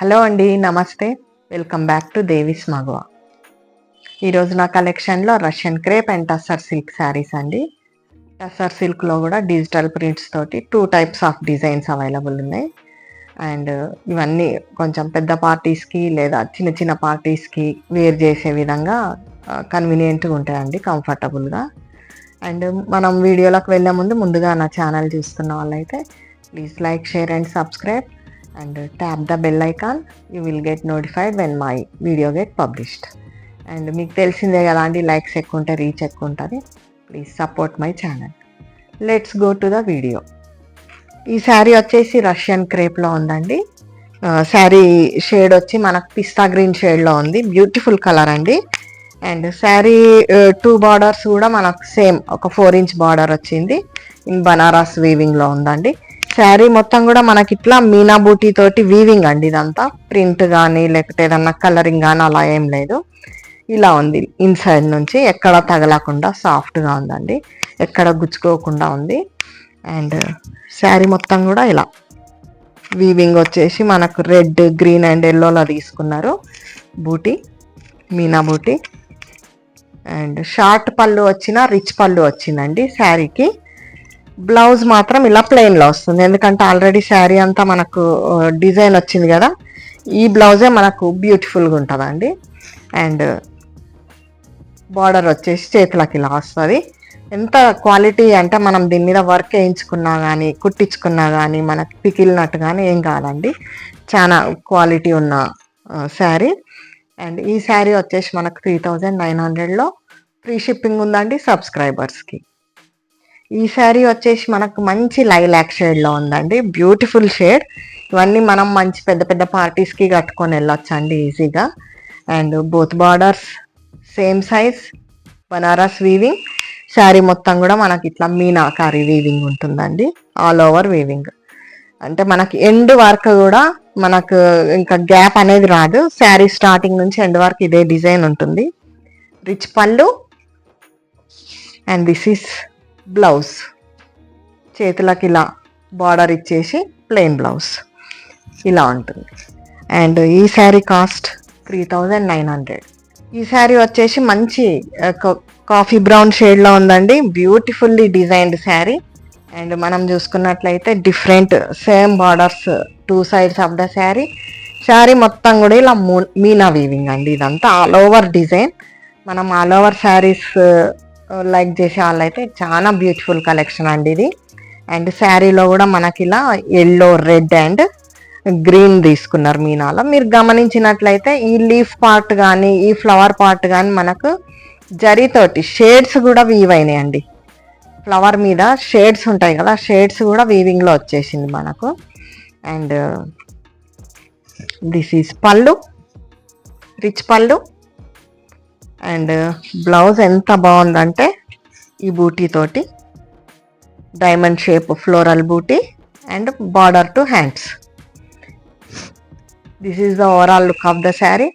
Hello అండి, నమస్తే. Welcome back to దేవీస్ మగవా. ఈరోజు నా కలెక్షన్లో Russian crepe and tussar silk saris అండి. టస్సర్ సిల్క్లో కూడా డిజిటల్ ప్రింట్స్ తోటి 2 టైప్స్ ఆఫ్ డిజైన్స్ అవైలబుల్ ఉన్నాయి. అండ్ ఇవన్నీ కొంచెం పెద్ద పార్టీస్కి లేదా చిన్న చిన్న పార్టీస్కి వేర్ చేసే విధంగా కన్వీనియంట్గా ఉంటాయండి, కంఫర్టబుల్గా. అండ్ మనం వీడియోలోకి వెళ్ళే ముందుగా నా ఛానల్ చూస్తున్న వాళ్ళైతే please like, share and subscribe and tap the bell icon. You will get notified when my video get published. And మీకు తెలిసిందే కదా అండి, లైక్స్ ఎక్కువ ఉంటే రీచ్ ఎక్కువ ఉంటుంది. Please support my channel. Let's go to the video. ఈ శారీ వచ్చేసి రష్యన్ క్రేప్లో ఉందండి. శారీ షేడ్ వచ్చి మనకు పిస్తా గ్రీన్ షేడ్లో ఉంది. బ్యూటిఫుల్ కలర్ అండి. అండ్ శారీ 2 బార్డర్స్ కూడా మనకు సేమ్ ఒక 4 ఇంచ్ బార్డర్ వచ్చింది. ఇన్ బనారస్ వీవింగ్లో ఉందండి. శారీ మొత్తం కూడా మనకి ఇట్లా మీనా బూటీ తోటి వీవింగ్ అండి. ఇదంతా ప్రింట్ కానీ లేకపోతే ఏదన్నా కలరింగ్ కానీ అలా ఏం లేదు. ఇలా ఉంది ఇన్సైడ్ నుంచి, ఎక్కడ తగలకుండా సాఫ్ట్గా ఉందండి, ఎక్కడ గుచ్చుకోకుండా ఉంది. అండ్ శారీ మొత్తం కూడా ఇలా వీవింగ్ వచ్చేసి మనకు రెడ్, గ్రీన్ అండ్ ఎల్లోలో తీసుకున్నారు బూటీ, మీనా బూటీ. అండ్ షార్ట్ పళ్ళు వచ్చిన రిచ్ పళ్ళు వచ్చిందండి శారీకి. బ్లౌజ్ మాత్రం ఇలా ప్లెయిన్లో వస్తుంది, ఎందుకంటే ఆల్రెడీ శారీ అంతా మనకు డిజైన్ వచ్చింది కదా. ఈ బ్లౌజే మనకు బ్యూటిఫుల్గా ఉంటుందండి. అండ్ బార్డర్ వచ్చేసి చేతులకి ఇలా వస్తుంది. ఎంత క్వాలిటీ అంటే మనం దీని మీద వర్క్ వేయించుకున్నా కానీ కుట్టించుకున్నా కానీ మనకు పికిలినట్టు కానీ ఏం కాదండి. చాలా క్వాలిటీ ఉన్న శారీ. అండ్ ఈ శారీ వచ్చేసి మనకు 3900లో ఫ్రీ షిప్పింగ్ ఉందండి సబ్స్క్రైబర్స్కి. ఈ శారీ వచ్చేసి మనకు మంచి లైలాక్ షేడ్లో ఉందండి, బ్యూటిఫుల్ షేడ్. ఇవన్నీ మనం మంచి పెద్ద పెద్ద పార్టీస్కి కట్టుకొని వెళ్ళొచ్చండి ఈజీగా. And both borders same size, Banaras weaving. Sari మొత్తం కూడా మనకి ఇట్లా మీనాకారి వీవింగ్ ఉంటుందండి, ఆల్ ఓవర్ వీవింగ్. అంటే మనకి ఎండ్ వర్క్ కూడా మనకు ఇంకా గ్యాప్ అనేది రాదు. శారీ స్టార్టింగ్ నుంచి ఎండ్ వరకు ఇదే డిజైన్ ఉంటుంది. Rich pallu. And this is blouse. చేతులకి ఇలా బార్డర్ ఇచ్చేసి ప్లెయిన్ బ్లౌజ్ ఇలా ఉంటుంది. అండ్ ఈ శారీ కాస్ట్ 3900. ఈ శారీ వచ్చేసి మంచి కాఫీ బ్రౌన్ షేడ్లో ఉందండి, బ్యూటిఫుల్లీ డిజైన్డ్ శారీ. అండ్ మనం చూసుకున్నట్లయితే different same borders 2 sides of the sari. Sari మొత్తం కూడా ఇలా మీనా వీవింగ్ అండి. ఇదంతా ఆల్ ఓవర్ డిజైన్. మనం ఆల్ ఓవర్ శారీస్ లైక్ చేసే వాళ్ళైతే చాలా బ్యూటిఫుల్ కలెక్షన్ అండి ఇది. అండ్ శారీలో కూడా మనకి ఇలా ఎల్లో, రెడ్ అండ్ గ్రీన్ తీసుకున్నారు మీనాలో. మీరు గమనించినట్లయితే ఈ లీఫ్ పార్ట్ కానీ ఈ ఫ్లవర్ పార్ట్ కానీ మనకు జరీతోటి షేడ్స్ కూడా వీవ్ అయినాయండి. ఫ్లవర్ మీద షేడ్స్ ఉంటాయి కదా, షేడ్స్ కూడా వీవింగ్లో వచ్చేసింది మనకు. And this is pallu, rich pallu. And blouse ఎంత బాగుందంటే ఈ బూటీ తోటి diamond shape floral buti and border to hands. This is the overall look of the sari.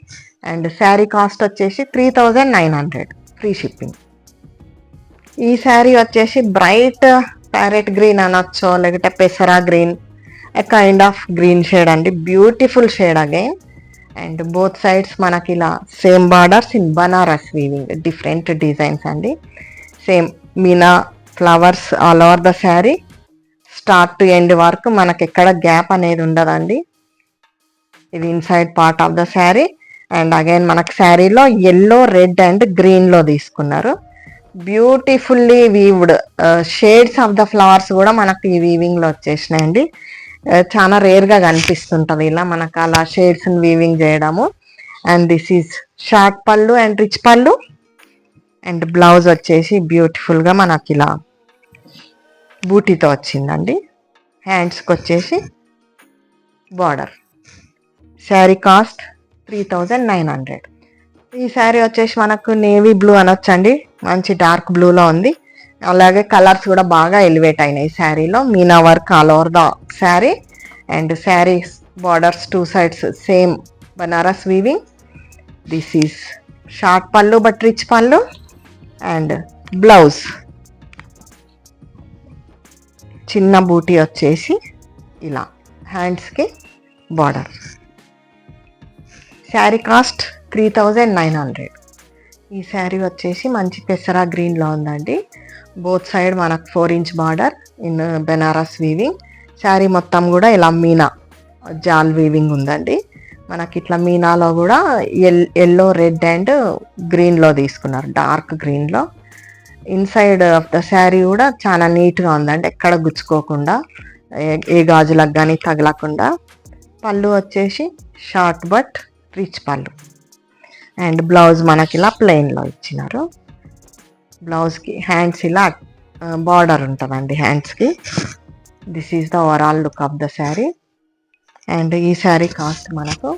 And sari cost వచ్చేసి 3900 ఫ్రీ షిప్పింగ్. ఈ శారీ వచ్చేసి బ్రైట్ ప్యారెట్ గ్రీన్ అనొచ్చో లేకపోతే పెసరా green, a kind of green shade అండి, beautiful shade again. And both sides మనకి ఇలా same borders in Banaras weaving, different designs అండి. Same meena flowers all over the sari, start to end వరకు మనకి ఎక్కడ గ్యాప్ అనేది ఉండదండి. ఇది inside part of the sari. And again మనకి శారీలో ఎల్లో, రెడ్ అండ్ గ్రీన్లో తీసుకున్నారు. Beautifully weaved shades of the flowers కూడా మనకి ఈ వీవింగ్లో వచ్చేసినాయండి. చాలా రేర్గా కనిపిస్తుంటుంది ఇలా మనకు అలా షేడ్స్ని వీవింగ్ చేయడము. అండ్ దిస్ ఈజ్ షార్ట్ పళ్ళు and rich pallu. And blouse వచ్చేసి బ్యూటిఫుల్గా మనకి ఇలా బూటీతో వచ్చిందండి. హ్యాండ్స్కి వచ్చేసి బార్డర్. శారీ కాస్ట్ 3900. ఈ శారీ వచ్చేసి మనకు నేవీ బ్లూ అనొచ్చండి, మంచి డార్క్ బ్లూలో ఉంది. అలాగే కలర్స్ కూడా బాగా ఎలివేట్ అయినాయి శారీలో. Meena work all over the sari. And sari borders 2 sides same Banaras weaving. This is short పళ్ళు but rich pallu. And blouse చిన్న బూటీ వచ్చేసి ఇలా హ్యాండ్స్కి బార్డర్. శారీ కాస్ట్ 3900. ఈ శారీ వచ్చేసి మంచి పెసరా గ్రీన్లో ఉందండి. బోత్ సైడ్ మనకు 4 inch border in Banaras weaving. Sari మొత్తం కూడా ఇలా మీనా జాల్ వీవింగ్ ఉందండి. మనకి ఇట్లా మీనాలో కూడా ఎల్లో, రెడ్ అండ్ గ్రీన్లో తీసుకున్నారు, డార్క్ గ్రీన్లో. ఇన్సైడ్ ఆఫ్ ద శారీ కూడా చాలా నీట్గా ఉందండి, ఎక్కడ గుచ్చుకోకుండా, ఏ గాజులకు కానీ తగలకుండా. పళ్ళు వచ్చేసి short but rich pallu. And blouse మనకి ఇలా ప్లెయిన్లో ఇచ్చినారు. బ్లౌజ్కి హ్యాండ్స్ ఇలా బార్డర్ ఉంటుందండి హ్యాండ్స్కి. This is the overall look of the sari. And ఈ శారీ కాస్ట్ మనకు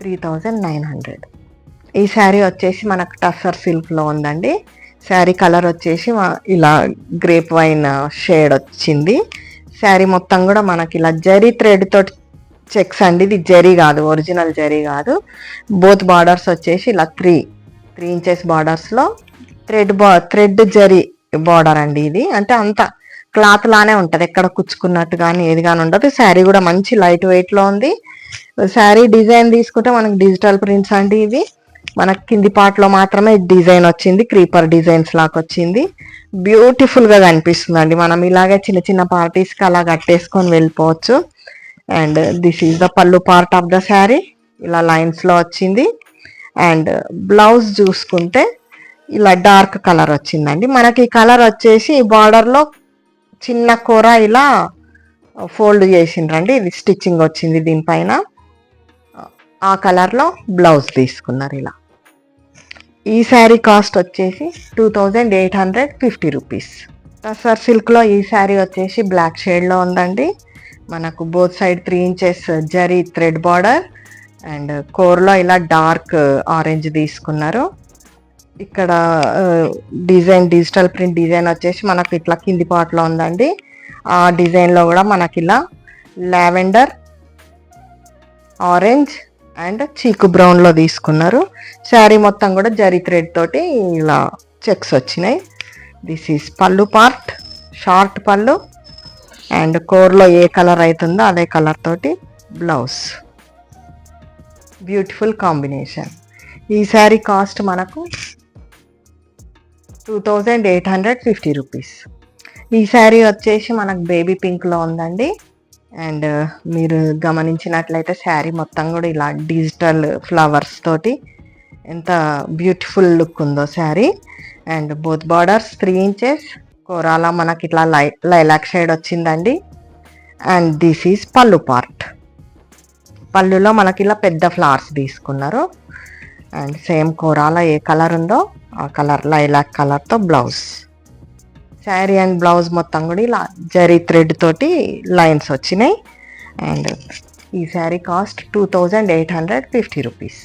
3900. ఈ శారీ వచ్చేసి మనకు టస్సర్ సిల్క్లో ఉందండి. శారీ కలర్ వచ్చేసి ఇలా గ్రేప్ వైన్ షేడ్ వచ్చింది. శారీ మొత్తం కూడా మనకి ఇలా జరీ థ్రెడ్ తోటి చెక్స్ అండి. ఇది జరీ కాదు, ఒరిజినల్ జరీ కాదు. బోత్ బార్డర్స్ వచ్చేసి ఇలా 3 ఇంచెస్ బార్డర్స్లో థ్రెడ్ జరీ బార్డర్ అండి ఇది. అంటే అంత క్లాత్ లానే ఉంటుంది, ఎక్కడ కుచ్చుకున్నట్టు కానీ ఏది కానీ ఉండదు. శారీ కూడా మంచి లైట్ వెయిట్లో ఉంది. శారీ డిజైన్ తీసుకుంటే మనకి డిజిటల్ ప్రింట్స్ అండి ఇవి. మనకి కింది పార్ట్లో మాత్రమే డిజైన్ వచ్చింది, క్రీపర్ డిజైన్స్ లాగా వచ్చింది. బ్యూటిఫుల్గా కనిపిస్తుందండి. మనం ఇలాగే చిన్న చిన్న పార్టీస్కి అలా కట్టేసుకొని వెళ్ళిపోవచ్చు. And this is the pallu part of the sari, ఇలా లైన్స్లో వచ్చింది. అండ్ బ్లౌజ్ చూసుకుంటే ఇలా డార్క్ కలర్ వచ్చిందండి. మనకి ఈ కలర్ వచ్చేసి బార్డర్లో చిన్న కూర ఇలా ఫోల్డ్ చేసిండ్రండి, ఇది స్టిచ్చింగ్ వచ్చింది దీనిపైన. ఆ కలర్లో బ్లౌజ్ తీసుకున్నారు ఇలా. ఈ శారీ కాస్ట్ వచ్చేసి 2850 రూపీస్. టస్సర్ సిల్క్లో ఈ శారీ వచ్చేసి బ్లాక్ షేడ్లో ఉందండి. మనకు both side 3 inches zari thread border and కోర్లో ఇలా డార్క్ ఆరెంజ్ తీసుకున్నారు. ఇక్కడ డిజిటల్ ప్రింట్ డిజైన్ వచ్చేసి మనకు ఇట్లా కింది పార్ట్లో ఉందండి. ఆ డిజైన్లో కూడా మనకి ఇలా లావెండర్, ఆరెంజ్ అండ్ చీకు బ్రౌన్లో తీసుకున్నారు. శారీ మొత్తం కూడా జరీ థ్రెడ్ తోటి ఇలా చెక్స్ వచ్చినాయి. This is pallu part, short పళ్ళు. అండ్ కోర్లో ఏ కలర్ అవుతుందో అదే కలర్ తోటి బ్లౌజ్. Beautiful combination. ఈ శారీ కాస్ట్ మనకు 2850 రూపీస్. ఈ శారీ వచ్చేసి మనకు బేబీ పింక్లో ఉందండి. అండ్ మీరు గమనించినట్లయితే శారీ మొత్తం కూడా ఇలా డిజిటల్ ఫ్లవర్స్ తోటి ఎంత బ్యూటిఫుల్ లుక్ ఉందో sari. And both borders 3 inches కోరాలా మనకి ఇట్లా లైలాక్ షేడ్ వచ్చిందండి. And this is pallu part. పళ్ళులో మనకి ఇలా పెద్ద ఫ్లవర్స్ తీసుకున్నారు. అండ్ సేమ్ కోరాలా ఏ కలర్ ఉందో ఆ కలర్, లైలాక్ కలర్తో బ్లౌజ్. శారీ అండ్ బ్లౌజ్ మొత్తం కూడా ఇలా జరీ థ్రెడ్ తోటి లైన్స్ వచ్చినాయి. అండ్ ఈ శారీ కాస్ట్ 2850 రూపీస్.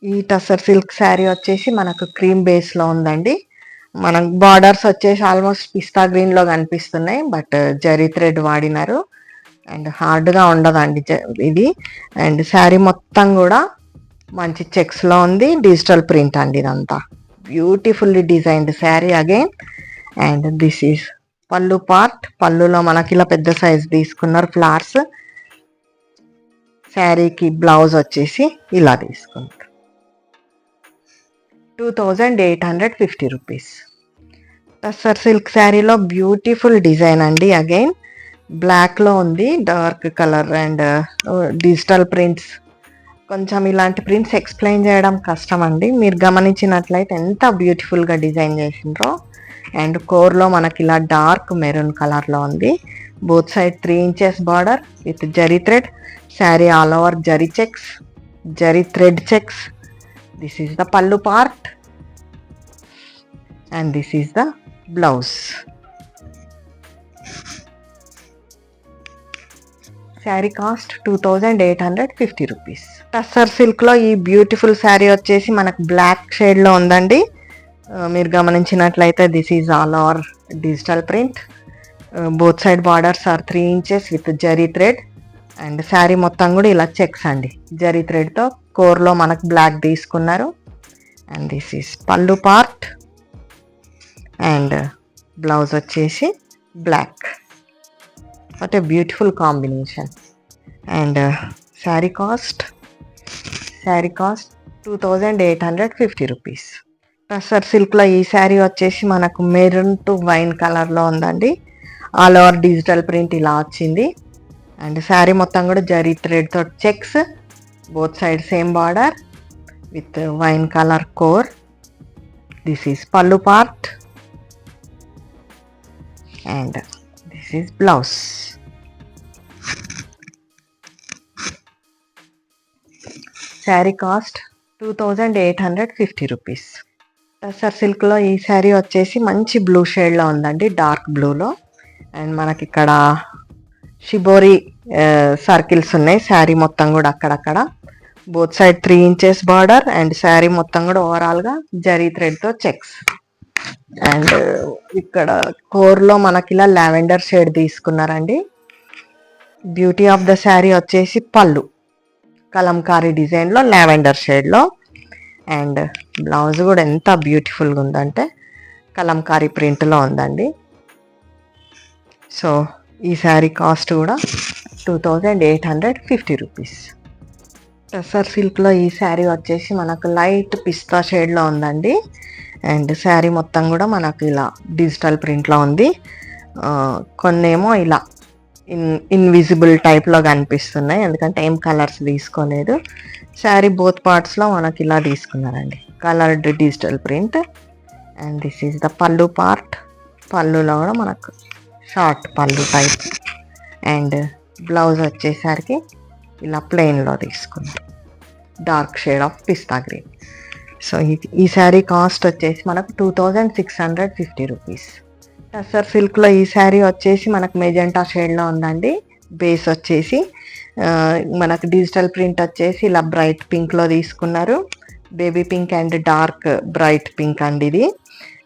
ఈ టస్సర్ సిల్క్ శారీ వచ్చేసి మనకు క్రీమ్ బేస్లో ఉందండి. మనకు బార్డర్స్ వచ్చేసి ఆల్మోస్ట్ పిస్తా గ్రీన్లో కనిపిస్తున్నాయి, బట్ జరీ థ్రెడ్ వాడినారు. అండ్ హార్డ్గా ఉండదండి ఇది. అండ్ శారీ మొత్తం కూడా మంచి చెక్స్లో ఉంది, డిజిటల్ ప్రింట్ అండి ఇదంతా. Beautifully designed sari again. And this is pallu part. పళ్ళులో మనకి ఇలా పెద్ద సైజ్ తీసుకున్నారు ఫ్లవర్స్. శారీకి బ్లౌజ్ వచ్చేసి ఇలా తీసుకున్నారు. 2850 రూపీస్. టస్సర్ సిల్క్ శారీలో బ్యూటిఫుల్ డిజైన్ అండి. అగైన్ బ్లాక్లో ఉంది, dark colour and digital prints. కొంచెం ఇలాంటి ప్రింట్స్ ఎక్స్ప్లెయిన్ చేయడం కష్టం అండి. మీరు గమనించినట్లయితే ఎంత బ్యూటిఫుల్గా డిజైన్ చేసిండ్రో. అండ్ కోర్లో మనకి ఇలా డార్క్ మెరూన్ కలర్లో ఉంది. Both side 3 inches border with zari thread. Sari all over zari checks, zari thread checks. This is the pallu part and this is the blouse. Sari cost 2850 rupees. Tussar సిల్క్లో ఈ బ్యూటిఫుల్ శారీ వచ్చేసి మనకు బ్లాక్ షేడ్లో ఉందండి. మీరు గమనించినట్లయితే this is all over digital print. Both side borders are 3 inches with zari thread. And sari మొత్తం కూడా ఇలా చెక్స్ అండి జరీ థ్రెడ్తో. కోర్లో మనకు బ్లాక్ తీసుకున్నారు. And this is pallu part and blouse వచ్చేసి black. What a beautiful combination. And sari cost sari cost 2850 rupees. Tussar సిల్క్లో ఈ శారీ వచ్చేసి మనకు మెరూన్ టు వైన్ కలర్లో ఉందండి. ఆల్ ఓవర్ డిజిటల్ ప్రింట్ ఇలా వచ్చింది. అండ్ శారీ మొత్తం కూడా జరీ థ్రెడ్తో checks, both side same border with wine colour core. This is pallu part and this is blouse. Sari cost 2850 rupees. Tussar సిల్క్లో ఈ శారీ వచ్చేసి మంచి బ్లూ షేడ్లో ఉందండి, డార్క్ బ్లూలో. అండ్ మనకి ఇక్కడ షిబోరి సర్కిల్స్ ఉన్నాయి శారీ మొత్తం కూడా అక్కడక్కడ. Both side 3 inches border and sari మొత్తం కూడా ఓవరాల్గా జరీ థ్రెడ్తో చెక్స్. అండ్ ఇక్కడ కోర్లో మనకి ఇలా లావెండర్ షేడ్ తీసుకున్నారండి. బ్యూటీ ఆఫ్ ద శారీ వచ్చేసి పళ్ళు కలంకారీ డిజైన్లో లావెండర్ షేడ్లో. అండ్ బ్లౌజ్ కూడా ఎంత బ్యూటిఫుల్గా ఉందంటే కలంకారీ ప్రింట్లో ఉందండి. సో ఈ శారీ కాస్ట్ కూడా 2850 రూపీస్. టసర్ సిల్క్లో ఈ శారీ వచ్చేసి మనకు లైట్ పిస్తా షేడ్లో ఉందండి. అండ్ శారీ మొత్తం కూడా మనకు ఇలా డిజిటల్ ప్రింట్లో ఉంది. కొన్నేమో ఇలా ఇన్విజిబుల్ టైప్లో కనిపిస్తున్నాయి, ఎందుకంటే ఏం కలర్స్ తీసుకోలేదు. శారీ బోత్ పార్ట్స్లో మనకి ఇలా తీసుకున్నారండి, coloured digital print. And this is the pallu part. పళ్ళులో కూడా మనకు షార్ట్ పళ్ళు టైప్. అండ్ బ్లౌజ్ వచ్చేసరికి ఇలా ప్లెయిన్లో తీసుకున్నారు, dark shade of pista green. So ఈ శారీ కాస్ట్ వచ్చేసి మనకు 2650 రూపీస్. టసర్ సిల్క్లో ఈ శారీ వచ్చేసి మనకు మెజెంటా షేడ్లో ఉందండి. బేస్ వచ్చేసి మనకు డిజిటల్ ప్రింట్ వచ్చేసి ఇలా బ్రైట్ పింక్లో తీసుకున్నారు. Baby pink and dark bright pink అండి ఇది.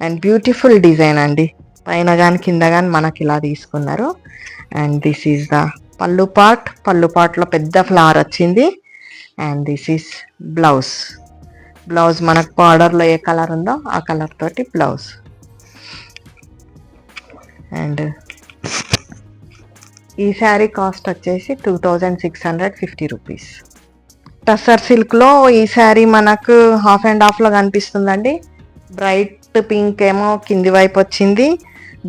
అండ్ బ్యూటిఫుల్ డిజైన్ అండి, పైన కానీ కింద కానీ మనకి ఇలా తీసుకున్నారు. And this is the pallu part. పళ్ళు పార్ట్లో పెద్ద ఫ్లవర్ వచ్చింది. And this is blouse. Blouse మనకు బార్డర్లో ఏ కలర్ ఉందో ఆ కలర్ తోటి బ్లౌజ్. అండ్ ఈ శారీ కాస్ట్ వచ్చేసి 2650 రూపీస్. టసర్ సిల్క్లో ఈ శారీ మనకు హాఫ్ అండ్ హాఫ్లో కనిపిస్తుందండి. బ్రైట్ పింక్ ఏమో కింది వైపు వచ్చింది,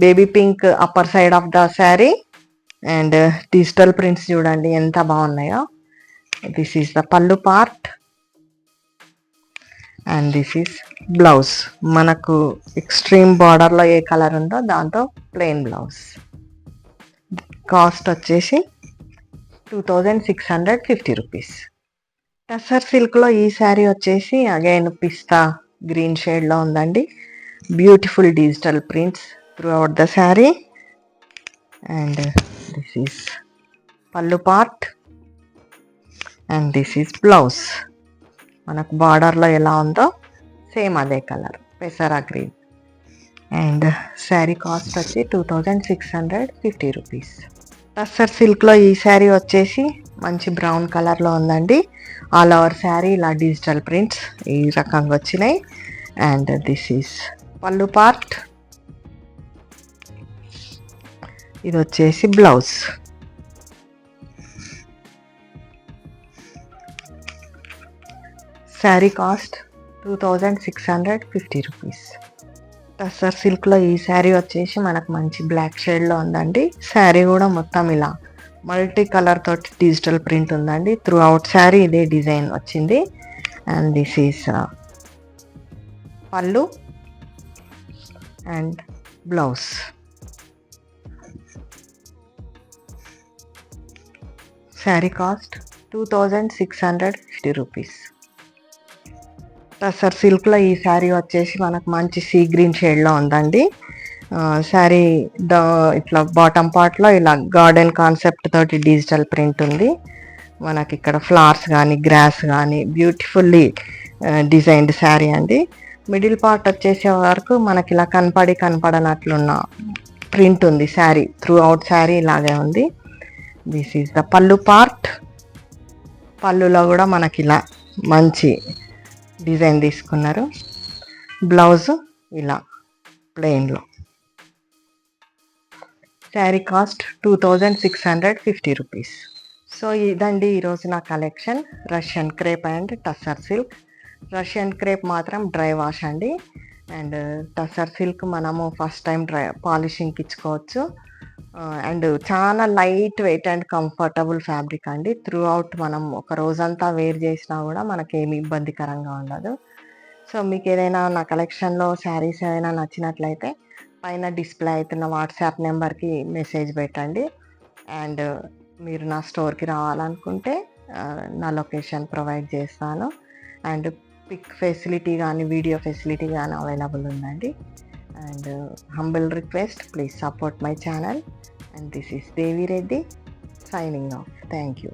baby pink upper side of the sari. And digital prints చూడండి ఎంత బాగున్నాయో. This is the pallu part and this is blouse. మనకు ఎక్స్ట్రీమ్ బార్డర్లో ఏ కలర్ ఉందో దాంతో ప్లెయిన్ బ్లౌజ్. కాస్ట్ వచ్చేసి 2650 రూపీస్. టసర్ సిల్క్లో ఈ శారీ వచ్చేసి అగైన్ పిస్తా గ్రీన్ షేడ్లో ఉందండి. Beautiful digital prints throughout the sari. And this is pallu part and this is blouse. మనకు బార్డర్లో ఎలా ఉందో సేమ్ అదే కలర్, పెసరా గ్రీన్. అండ్ శారీ కాస్ట్ వచ్చి 2650 రూపీస్. టసర్ సిల్క్లో ఈ శారీ వచ్చేసి మంచి బ్రౌన్ కలర్లో ఉందండి. ఆల్ ఓవర్ శారీ ఇలా డిజిటల్ ప్రింట్స్ ఈ రకంగా వచ్చినాయి. And this is pallu part. ఇది వచ్చేసి blouse. Sari cost 2650 rupees. Tussar సిల్క్లో ఈ శారీ వచ్చేసి మనకు మంచి బ్లాక్ షేడ్లో ఉందండి. శారీ కూడా మొత్తం ఇలా మల్టీ కలర్ తోటి డిజిటల్ ప్రింట్ ఉందండి. త్రూ అవుట్ శారీ ఇదే డిజైన్ వచ్చింది. And this is pallu and blouse. Sari cost 2650 rupees. Tussar సిల్క్లో ఈ శారీ వచ్చేసి మనకు మంచి సీ గ్రీన్ షేడ్లో ఉందండి. శారీ ఇట్లా బాటమ్ పార్ట్లో ఇలా గార్డెన్ కాన్సెప్ట్ తోటి డిజిటల్ ప్రింట్ ఉంది. మనకి ఇక్కడ ఫ్లవర్స్ కానీ గ్రాస్ కానీ బ్యూటిఫుల్లీ డిజైన్డ్ శారీ అండి. మిడిల్ పార్ట్ వచ్చేసే వరకు మనకి ఇలా కనపడనట్లున్న ప్రింట్ ఉంది. శారీ త్రూ అవుట్ శారీ ఇలాగే ఉంది. This is the pallu part. పళ్ళులో కూడా మనకి ఇలా మంచి డిజైన్ తీసుకున్నారు. బ్లౌజ్ ఇలా ప్లెయిన్లో. Sari cost 2650 rupees. సో ఇదండి ఈరోజు నా collection, Russian crepe and tussar silk. Russian crepe మాత్రం డ్రై వాష్ అండి, అండ్ టస్సర్ సిల్క్ మనము ఫస్ట్ టైం పాలిషింగ్కి ఇచ్చుకోవచ్చు. అండ్ చాలా light weight and comfortable fabric అండి. త్రూ అవుట్ మనం ఒక రోజంతా వేర్ చేసినా కూడా మనకేమి ఇబ్బందికరంగా ఉండదు. సో మీకు ఏదైనా నా కలెక్షన్లో శారీస్ ఏదైనా నచ్చినట్లయితే పైన డిస్ప్లే అవుతున్న వాట్సాప్ నెంబర్కి మెసేజ్ పెట్టండి. అండ్ మీరు నా స్టోర్కి రావాలనుకుంటే నా లొకేషన్ ప్రొవైడ్ చేస్తాను. అండ్ పిక్ ఫెసిలిటీ కానీ వీడియో ఫెసిలిటీ కానీ అవైలబుల్ ఉందండి. And humble request, please support my channel. And this is Devi Reddy signing off. Thank you.